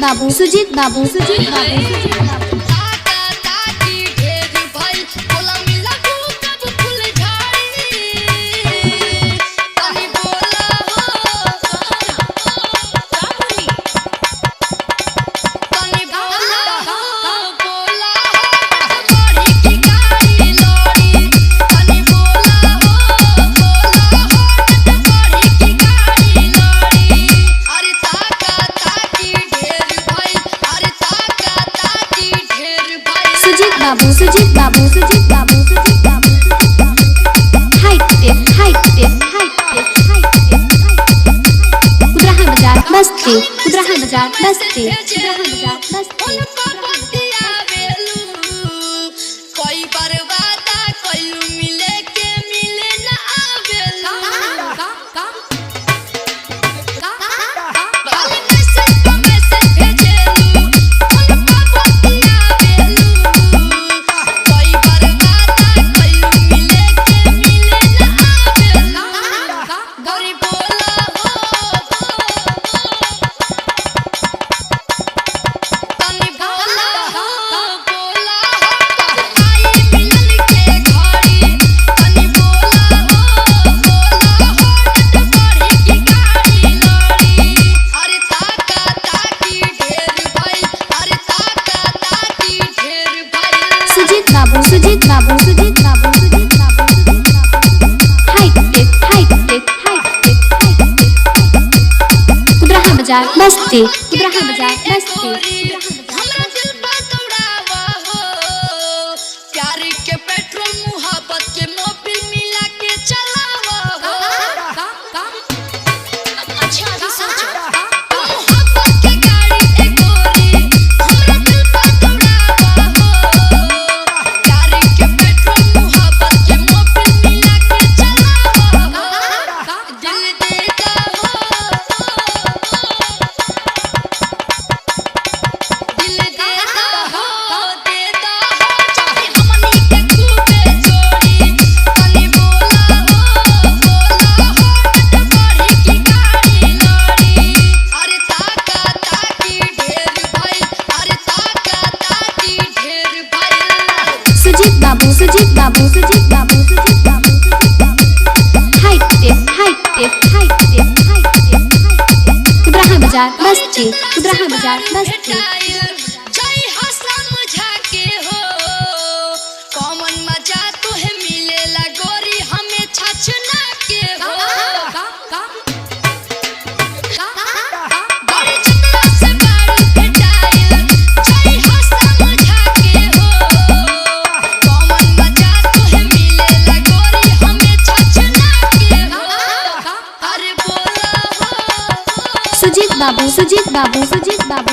बाबू सुजीत बाबू सुजीत बाबू सुजीत बाबू सुजीत बाबू सुजीत बाबू सुजीत बाबू हाइट कुदराहा बाजार बस्ती कुदराहा बाजार बस्ती कुदराहा बाजार बस्ती कोई बर्बादा कोई मिले के मिले ना आवेला सुजीत बाबू सुजीत बाबू सुजीत बाबू हाइट कुदराहा बाजार बस्ती कुदराहा बाजार बस्ती हमरा दिल पर दौड़ावा हो प्यार के पेट्रोल मोहब्बत के मोबिल मिला के चलावा हो अच्छा भी सोचो सुजीत बाबू सुजीत बाबू सुजीत बाबू सुजीत बाबू हाइट कुदराहा बाजार बस्ती कुदराहा बाजार बस्ती जय हसन मुझाके हो कॉमन मजा तो है मिलेला गोरी हमें छछना के हो सुजीत बाबू सुजीत बाबू सुजीत बाबू